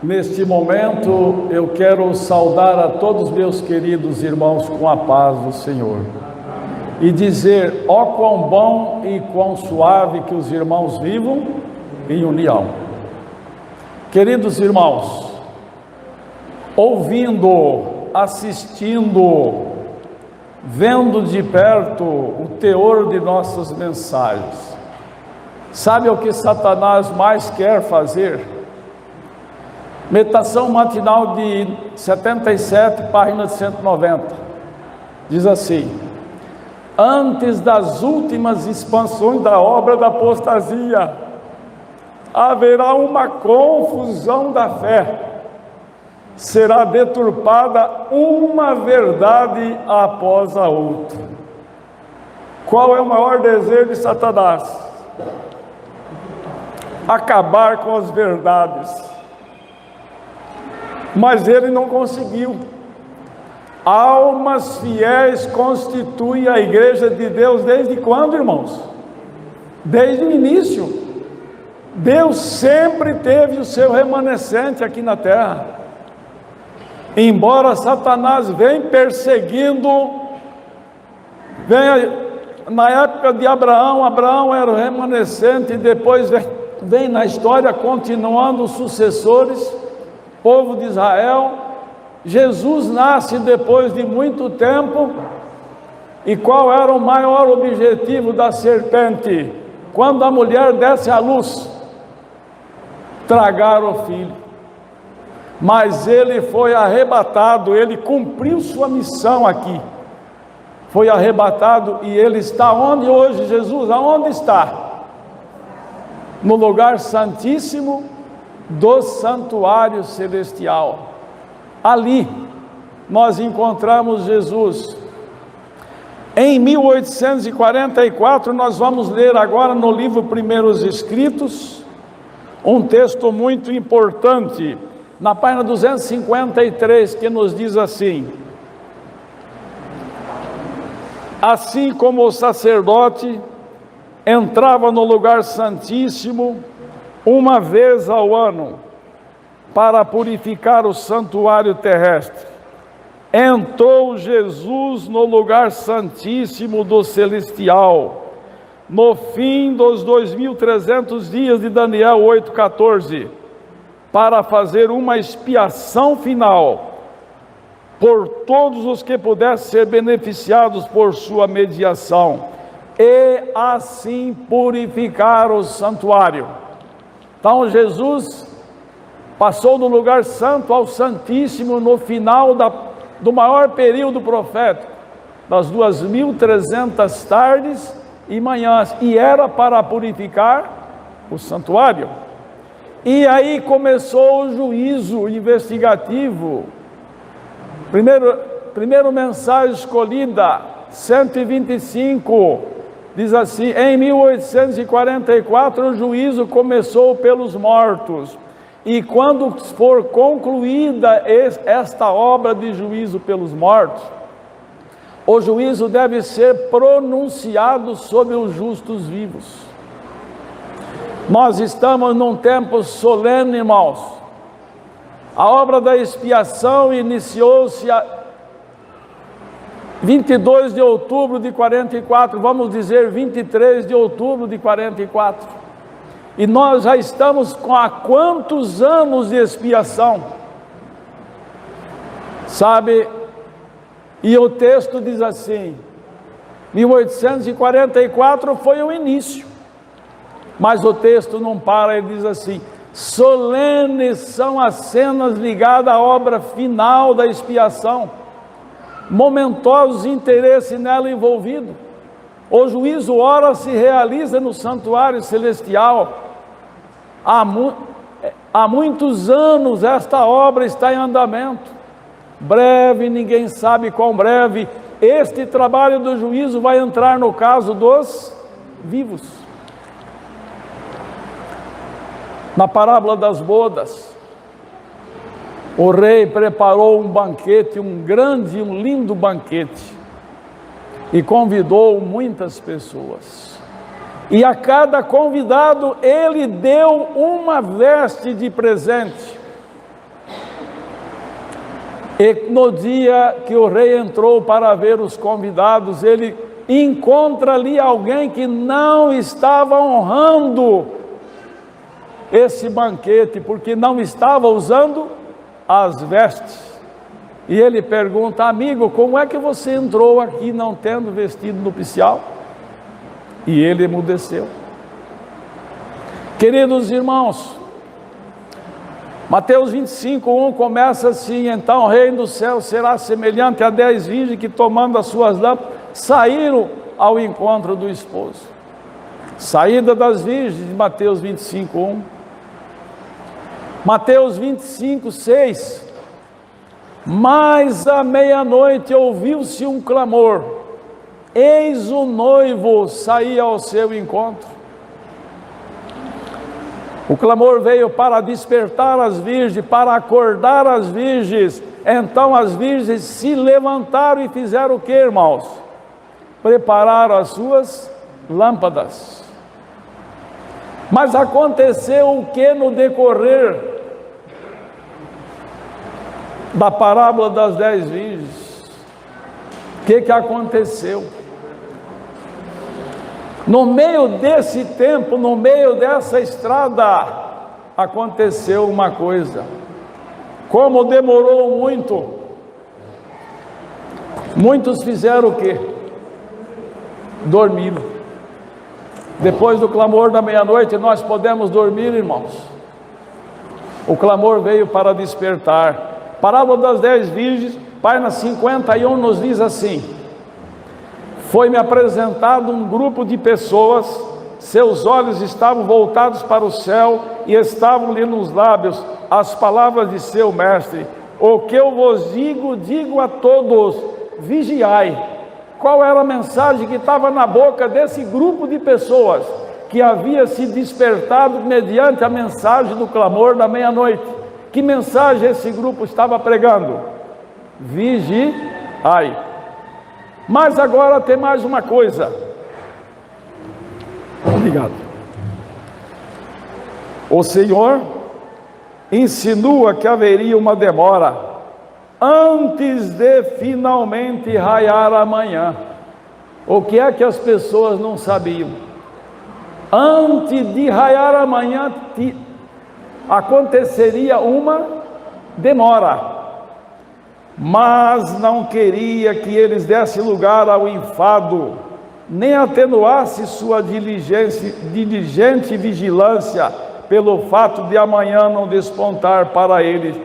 Neste momento, eu quero saudar a todos meus queridos irmãos com a paz do Senhor e dizer: ó quão bom e quão suave que os irmãos vivam em união. Queridos irmãos, ouvindo, assistindo, vendo de perto o teor de nossas mensagens, sabe o que Satanás mais quer fazer? Meditação matinal de 77, página 190, diz assim: antes das últimas expansões da obra da apostasia, haverá uma confusão da fé, será deturpada uma verdade após a outra. Qual é o maior desejo de Satanás? Acabar com as verdades. Mas ele não conseguiu. Almas fiéis constituem a igreja de Deus desde quando, irmãos? Desde o início. Deus sempre teve o seu remanescente aqui na terra. Embora Satanás venha perseguindo, na época de Abraão, Abraão era o remanescente, e depois vem na história continuando os sucessores, povo de Israel. Jesus nasce depois de muito tempo. E qual era o maior objetivo da serpente? Quando a mulher desse à luz, tragar o filho. Mas ele foi arrebatado, ele cumpriu sua missão aqui. Foi arrebatado e ele está onde hoje? Jesus, aonde está? No lugar santíssimo do santuário celestial. Ali nós encontramos Jesus. Em 1844, nós vamos ler agora no livro Primeiros Escritos, um texto muito importante, na página 253, que nos diz assim: assim como o sacerdote entrava no lugar santíssimo uma vez ao ano, para purificar o santuário terrestre, entrou Jesus no lugar santíssimo do celestial, no fim dos 2300 dias de Daniel 8,14, para fazer uma expiação final por todos os que pudessem ser beneficiados por sua mediação, e assim purificar o santuário. Então Jesus passou do lugar santo ao santíssimo no final do maior período profético, das 2300 tardes e manhãs, e era para purificar o santuário. E aí começou o juízo investigativo. Primeiro mensagem escolhida, 125, diz assim: em 1844 o juízo começou pelos mortos, e quando for concluída esta obra de juízo pelos mortos, o juízo deve ser pronunciado sobre os justos vivos. Nós estamos num tempo solene, irmãos. A obra da expiação iniciou-se a 22 de outubro de 44, vamos dizer 23 de outubro de 44. E nós já estamos com há quantos anos de expiação? Sabe? E o texto diz assim: 1844 foi o início. Mas o texto não para, ele diz assim: solenes são as cenas ligadas à obra final da expiação, momentosos interesses nela envolvidos. O juízo ora se realiza no santuário celestial. Há muitos anos esta obra está em andamento. Breve, ninguém sabe quão breve, este trabalho do juízo vai entrar no caso dos vivos. Na parábola das bodas, o rei preparou um banquete, um grande e um lindo banquete, e convidou muitas pessoas. E a cada convidado ele deu uma veste de presente. E no dia que o rei entrou para ver os convidados, ele encontra ali alguém que não estava honrando esse banquete, porque não estava usando as vestes. E ele pergunta: amigo, como é que você entrou aqui não tendo vestido nupcial? E ele emudeceu. Queridos irmãos, Mateus 25:1 começa assim: então o reino do céu será semelhante a 10 virgens que, tomando as suas lâmpadas, saíram ao encontro do esposo. Saída das virgens, de Mateus 25:1. Mateus 25:6. Mas à meia-noite ouviu-se um clamor: eis o noivo saía ao seu encontro. O clamor veio para despertar as virgens, para acordar as virgens. Então as virgens se levantaram e fizeram o que, irmãos? Prepararam as suas lâmpadas. Mas aconteceu o que no decorrer da parábola das 10 virgens? O que aconteceu? No meio desse tempo, no meio dessa estrada, aconteceu uma coisa. Como demorou muito, muitos fizeram o quê? Dormiram. Depois do clamor da meia-noite, nós podemos dormir, irmãos? O clamor veio para despertar. Parábola das 10 virgens, página 51, nos diz assim: foi-me apresentado um grupo de pessoas, seus olhos estavam voltados para o céu e estavam-lhe nos lábios as palavras de seu mestre. O que eu vos digo, digo a todos: vigiai. Qual era a mensagem que estava na boca desse grupo de pessoas que havia se despertado mediante a mensagem do clamor da meia-noite? Que mensagem esse grupo estava pregando? Vigiai. Mas agora tem mais uma coisa. Obrigado. O Senhor insinua que haveria uma demora antes de finalmente raiar a manhã. O que é que as pessoas não sabiam? Antes de raiar a manhã aconteceria uma demora. Mas não queria que eles dessem lugar ao enfado, nem atenuasse sua diligente vigilância, pelo fato de amanhã não despontar para eles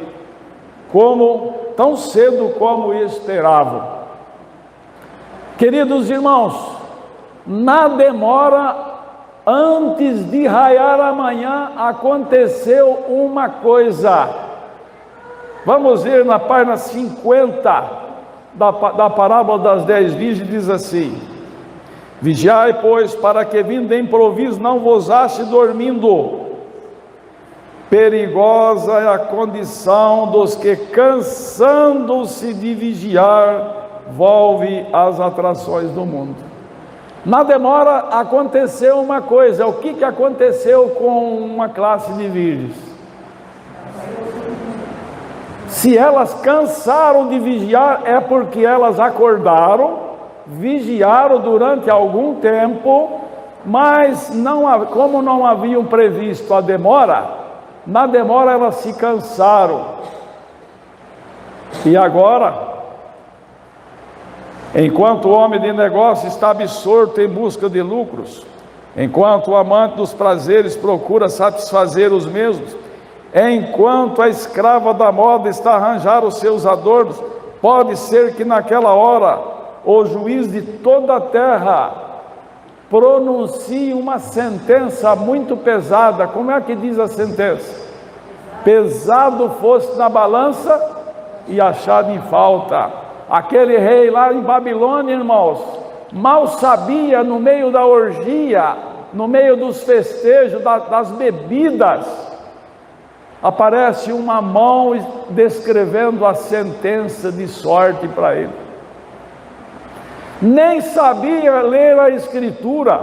tão cedo como esperavam. Queridos irmãos, na demora, antes de raiar a manhã, aconteceu uma coisa. Vamos ver na página 50 da parábola das 10 virgens, diz assim: vigiai, pois, para que vindo de improviso não vos ache dormindo. Perigosa é a condição dos que, cansando-se de vigiar, volve às atrações do mundo. Na demora aconteceu uma coisa. O que aconteceu com uma classe de virgens? Se elas cansaram de vigiar, é porque elas acordaram, vigiaram durante algum tempo, mas como não haviam previsto a demora, na demora elas se cansaram. E agora, enquanto o homem de negócio está absorto em busca de lucros, enquanto o amante dos prazeres procura satisfazer os mesmos, enquanto a escrava da moda está a arranjar os seus adornos, pode ser que naquela hora o juiz de toda a terra pronuncie uma sentença muito pesada. Como é que diz a sentença? Pesado fosse na balança e achado em falta. Aquele rei lá em Babilônia, irmãos, mal sabia, no meio da orgia, no meio dos festejos, das bebidas, aparece uma mão descrevendo a sentença de sorte para ele. Nem sabia ler a escritura.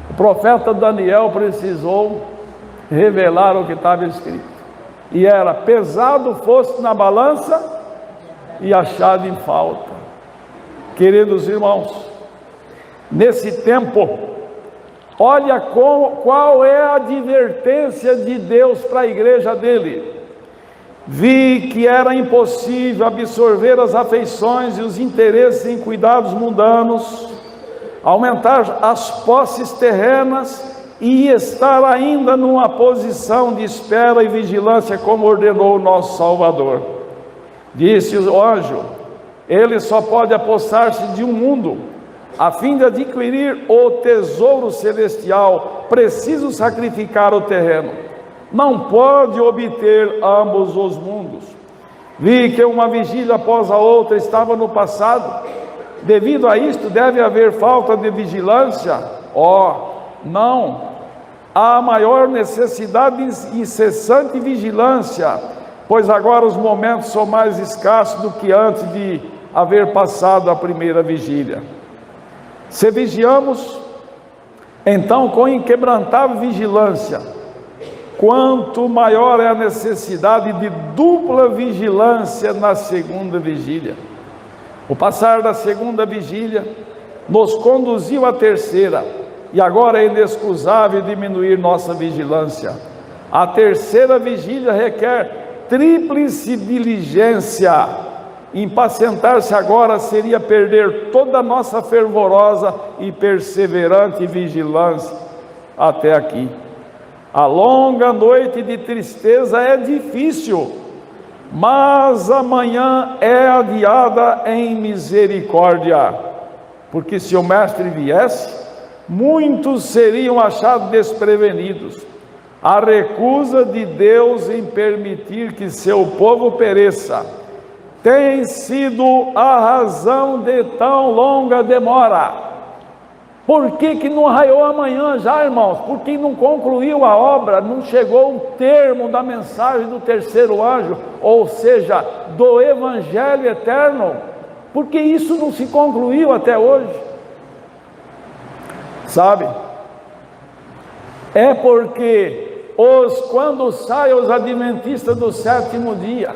O profeta Daniel precisou revelar o que estava escrito. e era pesado fosse na balança e achado em falta. Queridos irmãos, nesse tempo, olha qual é a advertência de Deus para a igreja dele. Vi que era impossível absorver as afeições e os interesses em cuidados mundanos, aumentar as posses terrenas e estar ainda numa posição de espera e vigilância, como ordenou o nosso Salvador. Disse o anjo: ele só pode apossar-se de um mundo, a fim de adquirir o tesouro celestial, preciso sacrificar o terreno. Não pode obter ambos os mundos. Vi que uma vigília após a outra estava no passado. Devido a isto, deve haver falta de vigilância? Não. Há maior necessidade de incessante vigilância, pois agora os momentos são mais escassos do que antes de haver passado a primeira vigília. Se vigiamos, então, com inquebrantável vigilância, quanto maior é a necessidade de dupla vigilância na segunda vigília. O passar da segunda vigília nos conduziu à terceira, e agora é inexcusável diminuir nossa vigilância. A terceira vigília requer tríplice diligência. Impacientar-se agora seria perder toda a nossa fervorosa e perseverante vigilância até aqui. A longa noite de tristeza é difícil, mas amanhã é adiada em misericórdia, porque se o Mestre viesse, muitos seriam achados desprevenidos. A recusa de Deus em permitir que seu povo pereça tem sido a razão de tão longa demora. Por que não raiou amanhã já, irmãos? Por que não concluiu a obra? Não chegou o termo da mensagem do terceiro anjo, ou seja, do Evangelho eterno? Por que isso não se concluiu até hoje? Sabe? É porque quando saem os adventistas do sétimo dia,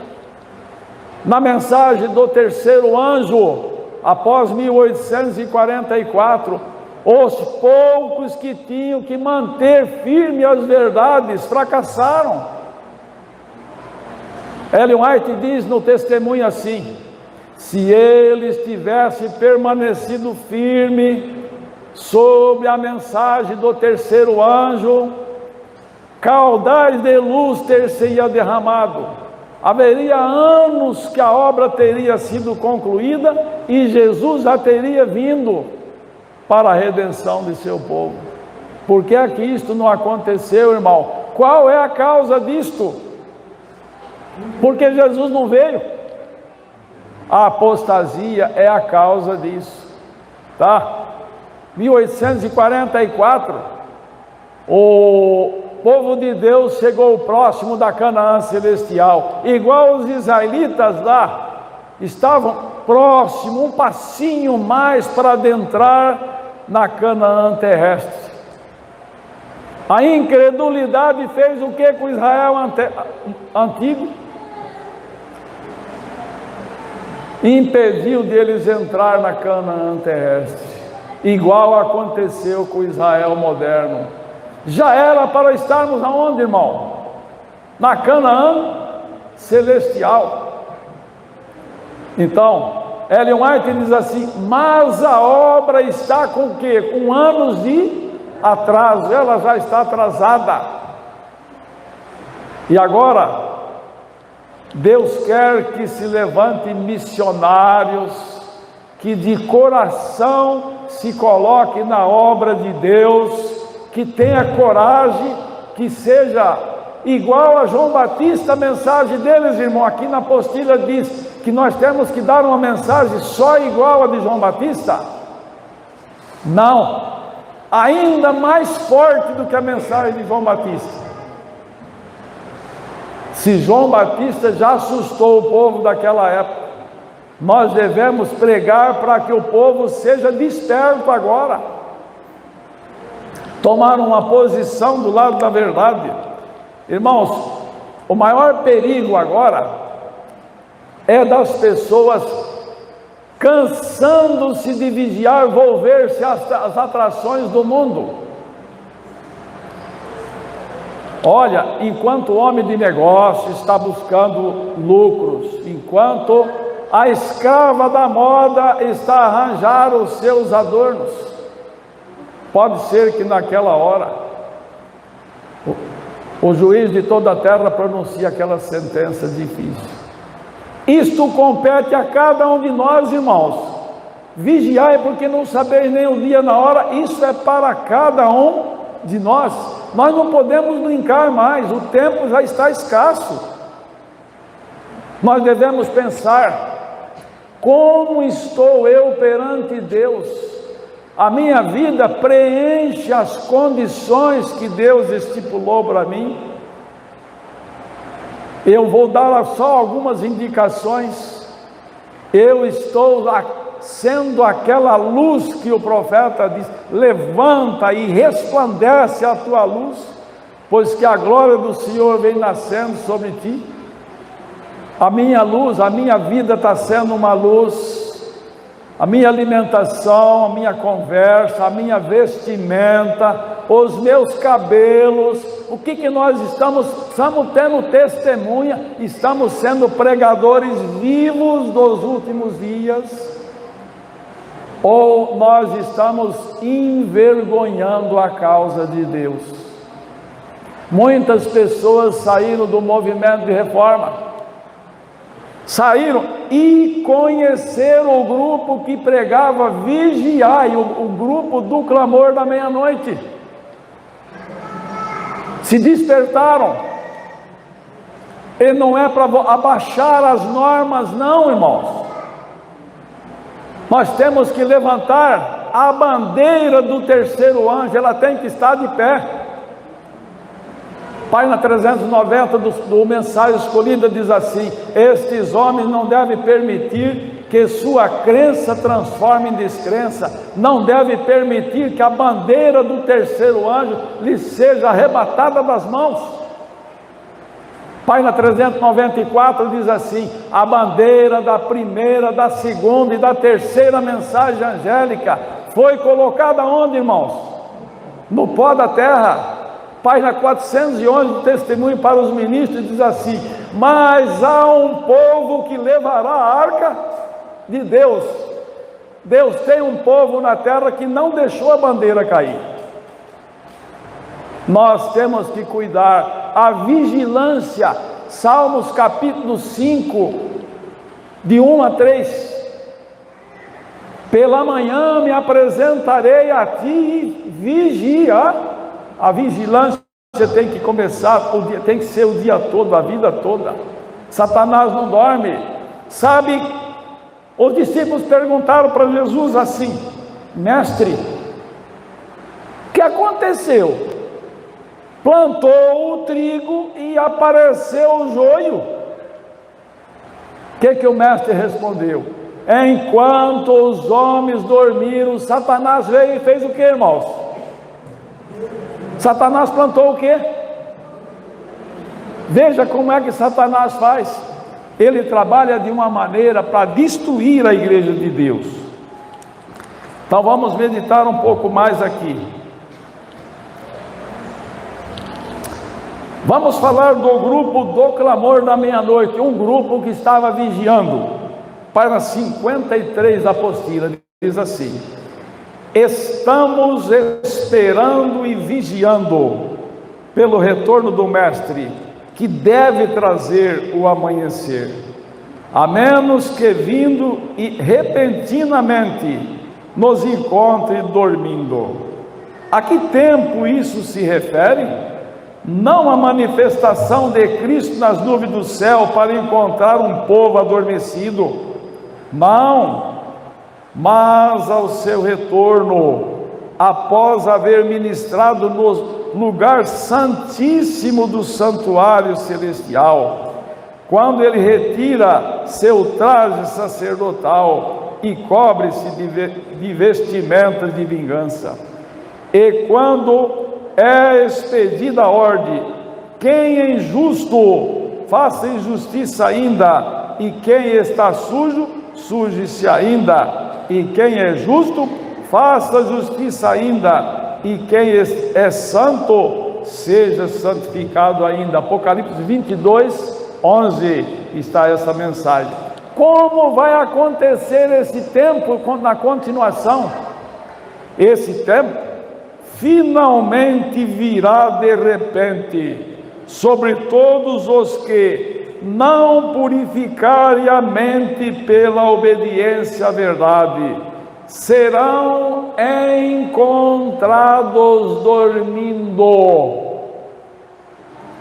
na mensagem do terceiro anjo, após 1844, os poucos que tinham que manter firme as verdades fracassaram. Ellen White diz no testemunho assim: se eles tivessem permanecido firme sobre a mensagem do terceiro anjo, caudais de luz ter-se-ia derramado, haveria anos que a obra teria sido concluída e Jesus já teria vindo para a redenção de seu povo. Por que é que isto não aconteceu, irmão? Qual é a causa disto? Porque Jesus não veio. A apostasia é a causa disso, tá? 1844, o povo de Deus chegou próximo da Canaã celestial, igual os israelitas lá, estavam próximo, um passinho mais para adentrar na Canaã terrestre. A incredulidade fez o que com Israel antigo? Impediu deles entrar na Canaã terrestre, igual aconteceu com Israel moderno. Já era para estarmos aonde, irmão? Na Canaã celestial. Então, Ellen White diz assim: mas a obra está com o quê? Com anos de atraso, ela já está atrasada. E agora, Deus quer que se levante missionários, que de coração se coloque na obra de Deus, que tenha coragem, que seja igual a João Batista. A mensagem deles, irmão, aqui na apostila diz que nós temos que dar uma mensagem só igual a de João Batista? Não, ainda mais forte do que a mensagem de João Batista. Se João Batista já assustou o povo daquela época, nós devemos pregar para que o povo seja desperto agora, tomar uma posição do lado da verdade. Irmãos, O maior perigo agora é das pessoas cansando-se de vigiar, volver-se às atrações do mundo. Olha, enquanto o homem de negócio está buscando lucros, enquanto a escrava da moda está a arranjar os seus adornos, pode ser que naquela hora o juiz de toda a terra pronuncie aquela sentença difícil. Isto compete a cada um de nós, irmãos. Vigiai, porque não sabeis nem o dia na hora. Isso é para cada um de nós. Nós não podemos brincar mais, o tempo já está escasso. Nós devemos pensar: como estou eu perante Deus? A minha vida preenche as condições que Deus estipulou para mim? Eu vou dar só algumas indicações. Eu estou sendo aquela luz que o profeta diz: levanta e resplandece a tua luz, pois que a glória do Senhor vem nascendo sobre ti. A minha luz, a minha vida está sendo uma luz. A minha alimentação, a minha conversa, a minha vestimenta, os meus cabelos, o que nós estamos tendo testemunha, estamos sendo pregadores vivos dos últimos dias, ou nós estamos envergonhando a causa de Deus? Muitas pessoas saíram do movimento de reforma, saíram e conheceram o grupo que pregava vigiai, o grupo do clamor da meia-noite. Se despertaram. E não é para abaixar as normas, não, irmãos. Nós temos que levantar a bandeira do terceiro anjo, ela tem que estar de pé. Página 390 do Mensagem Escolhida diz assim: estes homens não devem permitir que sua crença transforme em descrença, não deve permitir que a bandeira do terceiro anjo lhe seja arrebatada das mãos. Página 394 diz assim: a bandeira da primeira, da segunda e da terceira mensagem angélica foi colocada onde, irmãos? No pó da terra. Página 411 do Testemunho para os Ministros diz assim: mas há um povo que levará a arca de Deus. Deus tem um povo na terra que não deixou a bandeira cair. Nós temos que cuidar, a vigilância. Salmos capítulo 5, de 1 a 3. Pela manhã me apresentarei a ti e vigia. A vigilância tem que começar, tem que ser o dia todo, a vida toda. Satanás não dorme. Sabe, os discípulos perguntaram para Jesus assim: mestre, o que aconteceu? Plantou o trigo e apareceu o joio. O que o mestre respondeu? Enquanto os homens dormiram, Satanás veio e fez o que, irmãos? Satanás plantou o quê? Veja como é que Satanás faz. Ele trabalha de uma maneira para destruir a igreja de Deus. Então vamos meditar um pouco mais aqui. Vamos falar do grupo do clamor da meia-noite, um grupo que estava vigiando. Página 53 da apostila diz assim: estamos esperando e vigiando pelo retorno do Mestre, que deve trazer o amanhecer, a menos que vindo e repentinamente nos encontre dormindo. A que tempo isso se refere? Não a manifestação de Cristo nas nuvens do céu para encontrar um povo adormecido, não, mas ao seu retorno, após haver ministrado no lugar santíssimo do santuário celestial, quando ele retira seu traje sacerdotal e cobre-se de vestimentas de vingança, e quando é expedida a ordem: quem é injusto faça injustiça ainda, e quem está sujo, suje-se ainda, e quem é justo, faça justiça ainda, e quem é santo, seja santificado ainda. Apocalipse 22, 11 está essa mensagem. Como vai acontecer esse tempo na continuação? Esse tempo finalmente virá de repente sobre todos os que não purificarem a mente pela obediência à verdade, serão encontrados dormindo.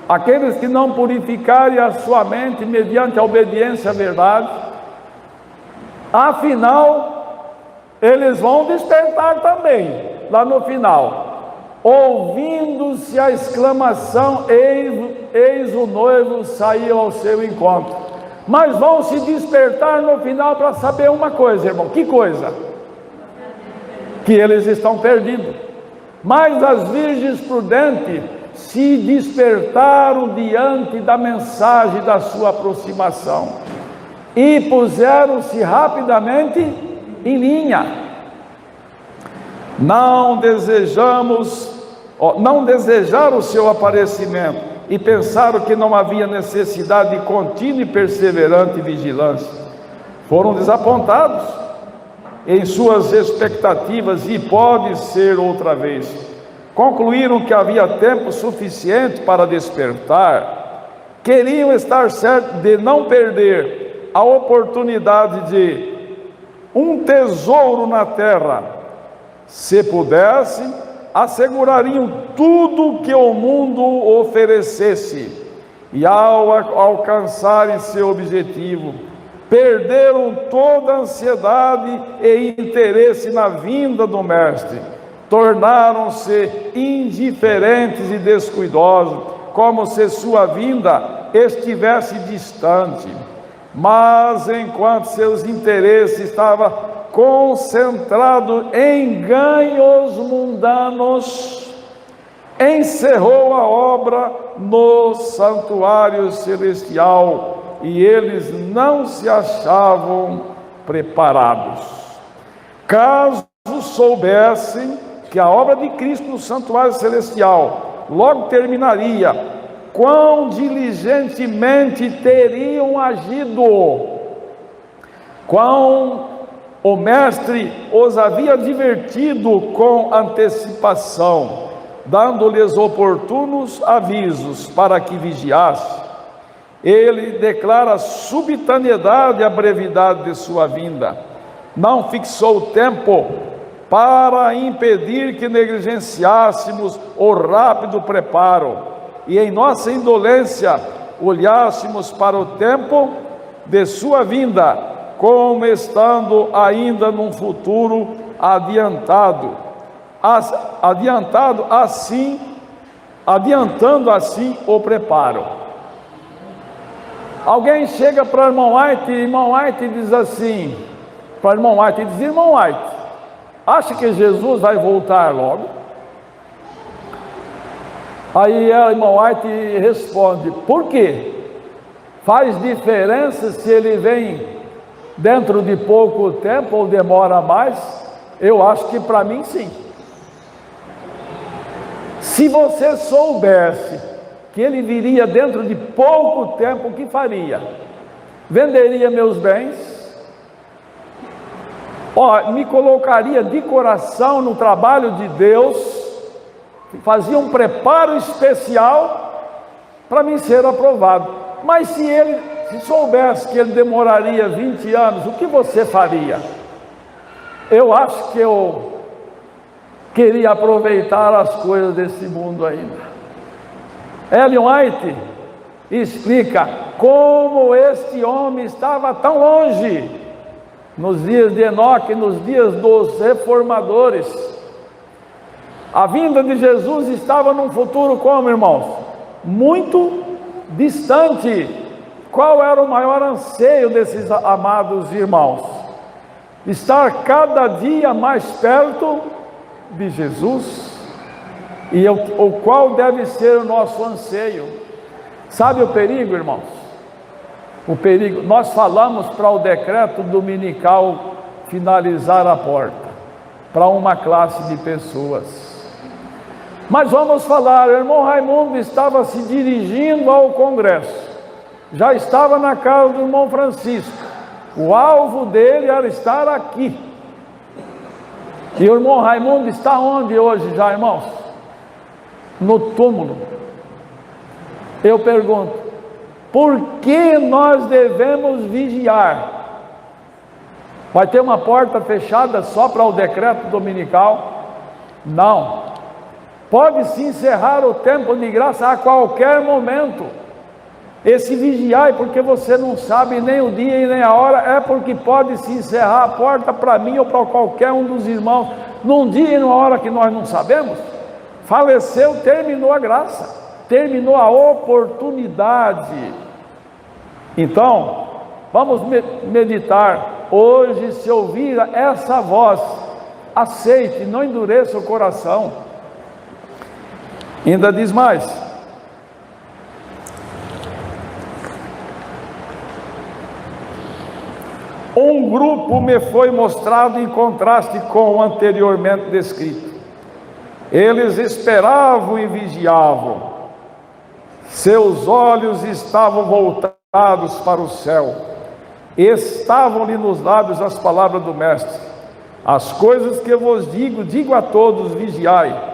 Aqueles que não purificarem a sua mente mediante a obediência à verdade, afinal, eles vão despertar também, lá no final, ouvindo-se a exclamação, eis o noivo saiu ao seu encontro. Mas vão se despertar no final para saber uma coisa, irmão. Que coisa? Que eles estão perdidos. Mas as virgens prudentes se despertaram diante da mensagem da sua aproximação e puseram-se rapidamente em linha. Não desejaram o seu aparecimento e pensaram que não havia necessidade de contínua e perseverante vigilância. Foram desapontados em suas expectativas, e pode ser outra vez. Concluíram que havia tempo suficiente para despertar. Queriam estar certos de não perder a oportunidade de um tesouro na terra. Se pudessem, assegurariam tudo que o mundo oferecesse, e ao alcançarem seu objetivo, perderam toda a ansiedade e interesse na vinda do Mestre. Tornaram-se indiferentes e descuidosos, como se sua vinda estivesse distante. Mas enquanto seus interesses estavam concentrados em ganhos mundanos, encerrou a obra no santuário celestial, e eles não se achavam preparados. Caso soubessem que a obra de Cristo no santuário celestial logo terminaria, quão diligentemente teriam agido. Quão o Mestre os havia advertido com antecipação, dando-lhes oportunos avisos para que vigiassem. Ele declara a subitaneidade e a brevidade de sua vinda. Não fixou tempo para impedir que negligenciássemos o rápido preparo, e em nossa indolência olhássemos para o tempo de sua vinda, como estando ainda num futuro adiantado, adiantando assim o preparo. Alguém chega para o irmão White e diz assim, para o irmão White, irmão White, acha que Jesus vai voltar logo? Aí o irmão White responde, por quê? Faz diferença se ele vem dentro de pouco tempo ou demora mais? Eu acho que para mim sim. Se você soubesse que ele viria dentro de pouco tempo, o que faria? Venderia meus bens? Me colocaria de coração no trabalho de Deus, fazia um preparo especial para mim ser aprovado. Mas se soubesse que ele demoraria 20 anos, o que você faria? Eu acho que eu queria aproveitar as coisas desse mundo ainda. Ellen White explica como este homem estava tão longe nos dias de Enoque, nos dias dos reformadores. A vinda de Jesus estava num futuro como, irmãos? Muito distante. Qual era o maior anseio desses amados irmãos? Estar cada dia mais perto de Jesus. E o qual deve ser o nosso anseio? Sabe o perigo, irmãos? o perigo. Nós falamos para o decreto dominical finalizar a porta para uma classe de pessoas. Mas vamos falar, o irmão Raimundo estava se dirigindo ao congresso, já estava na casa do irmão Francisco, o alvo dele era estar aqui. E o irmão Raimundo está onde hoje já, irmãos? No túmulo. Eu pergunto, por que nós devemos vigiar? Vai ter uma porta fechada só para o decreto dominical? Não. Pode-se encerrar o tempo de graça a qualquer momento. Esse vigiar, porque você não sabe nem o dia e nem a hora, é porque pode-se encerrar a porta para mim ou para qualquer um dos irmãos, num dia e numa hora que nós não sabemos. Faleceu, terminou a graça, terminou a oportunidade. Então, vamos meditar. Hoje, se ouvir essa voz, aceite, não endureça o coração. Ainda diz mais: um grupo me foi mostrado em contraste com o anteriormente descrito. Eles esperavam e vigiavam, seus olhos estavam voltados para o céu, estavam-lhe nos lábios as palavras do Mestre: as coisas que eu vos digo, digo a todos, vigiai.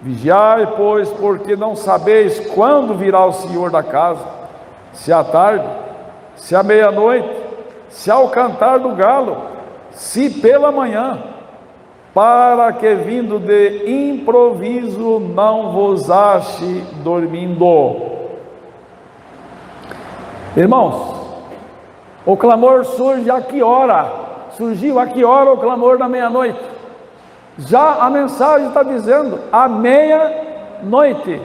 Vigiai, pois, porque não sabeis quando virá o Senhor da casa, se à tarde, se à meia-noite, se ao cantar do galo, se pela manhã, para que vindo de improviso não vos ache dormindo. Irmãos, o clamor surge a que hora? Surgiu a que hora o clamor da meia-noite? Já a mensagem está dizendo à meia-noite.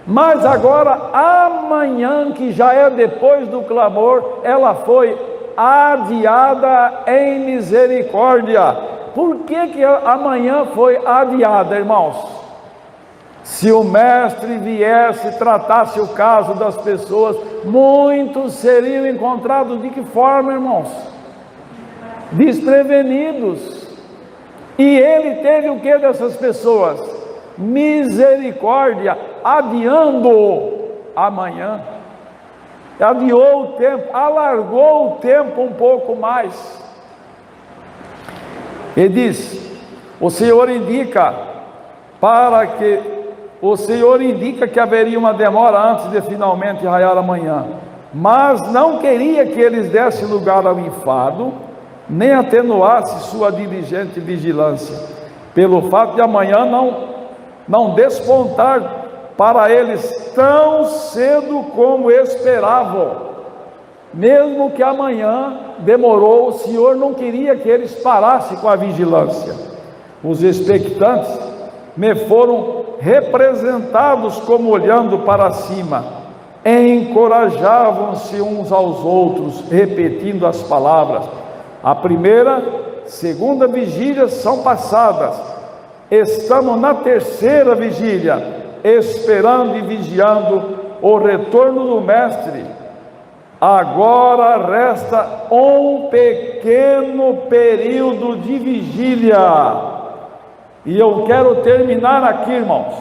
Mas agora, amanhã, que já é depois do clamor, ela foi adiada em misericórdia. Por que amanhã foi adiada, irmãos? Se o Mestre viesse e tratasse o caso das pessoas, muitos seriam encontrados de que forma, irmãos? Desprevenidos. E ele teve o que dessas pessoas? Misericórdia, adiando amanhã. Adiou o tempo, alargou o tempo um pouco mais. Ele diz: o Senhor indica que haveria uma demora antes de finalmente raiar amanhã, mas não queria que eles dessem lugar ao enfado, nem atenuasse sua diligente vigilância, pelo fato de amanhã não despontar para eles tão cedo como esperavam. Mesmo que amanhã demorou, o Senhor não queria que eles parassem com a vigilância. Os expectantes me foram representados como olhando para cima, encorajavam-se uns aos outros, repetindo as palavras: a primeira, segunda vigília são passadas, estamos na terceira vigília, esperando e vigiando o retorno do Mestre. Agora resta um pequeno período de vigília. E eu quero terminar aqui, irmãos.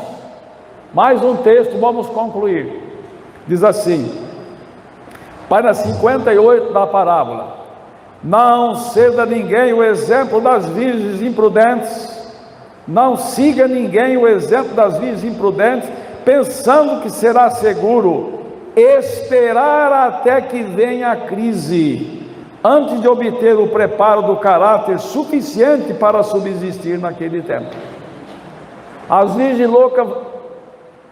Mais um texto, vamos concluir. Diz assim, página 58 da parábola: não ceda ninguém o exemplo das virgens imprudentes, não siga ninguém o exemplo das virgens imprudentes, pensando que será seguro esperar até que venha a crise, antes de obter o preparo do caráter suficiente para subsistir naquele tempo. As virgens loucas,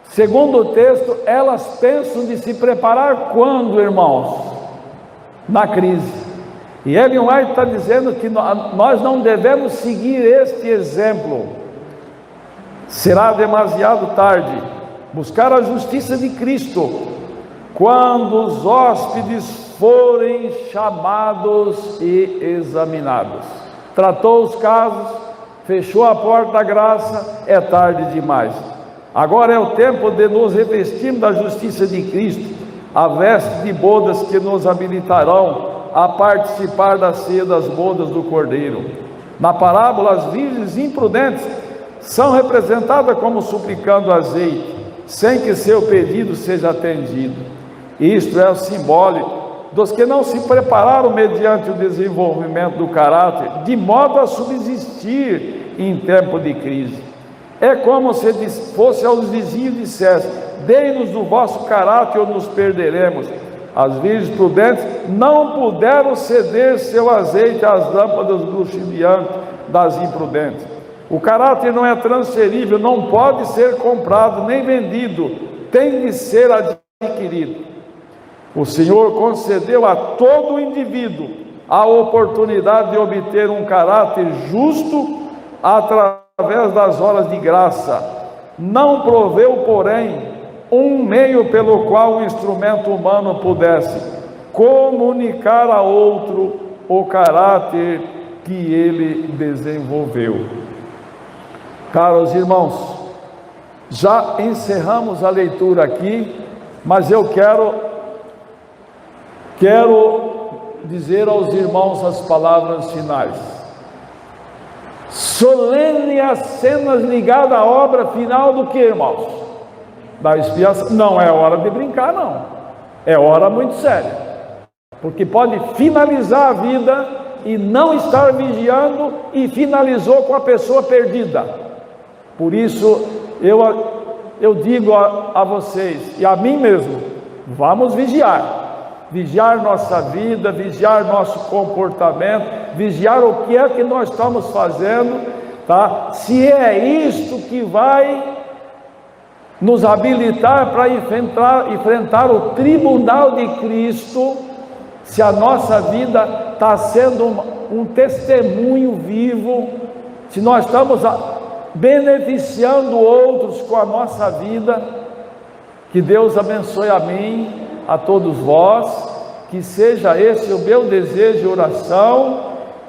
segundo o texto, elas pensam de se preparar quando, irmãos? Na crise. E Ellen White está dizendo que nós não devemos seguir este exemplo. Será demasiado tarde buscar a justiça de Cristo quando os hóspedes forem chamados e examinados. Tratou os casos, fechou a porta da graça, é tarde demais. Agora é o tempo de nos revestirmos da justiça de Cristo, a veste de bodas que nos habilitarão a participar da ceia das bodas do Cordeiro. Na parábola, as virgens imprudentes são representadas como suplicando azeite, sem que seu pedido seja atendido. Isto é o simbólico dos que não se prepararam mediante o desenvolvimento do caráter, de modo a subsistir em tempo de crise. É como se fosse aos vizinhos e dissesse: dei-nos do vosso caráter ou nos perderemos. As virgens prudentes não puderam ceder seu azeite às lâmpadas luxuriantes das imprudentes. O caráter não é transferível, não pode ser comprado nem vendido, tem de ser adquirido. O Senhor concedeu a todo indivíduo a oportunidade de obter um caráter justo através das horas de graça. Não proveu, porém, um meio pelo qual o instrumento humano pudesse comunicar a outro o caráter que ele desenvolveu. Caros irmãos, já encerramos a leitura aqui, mas eu quero dizer aos irmãos as palavras finais. Solene as cenas ligadas à obra final do que, irmãos? Da expiação. Não é hora de brincar, não. É hora muito séria. Porque pode finalizar a vida e não estar vigiando e finalizou com a pessoa perdida. Por isso, eu digo a vocês e a mim mesmo, vamos vigiar. Vigiar nossa vida, vigiar nosso comportamento, vigiar o que é que nós estamos fazendo, tá? Se é isto que vai nos habilitar para enfrentar o tribunal de Cristo, se a nossa vida está sendo um testemunho vivo, se nós estamos beneficiando outros com a nossa vida, que Deus abençoe a mim, a todos vós, que seja esse o meu desejo e oração,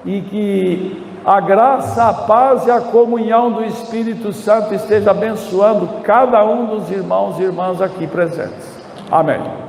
e que a graça, a paz e a comunhão do Espírito Santo esteja abençoando cada um dos irmãos e irmãs aqui presentes. Amém.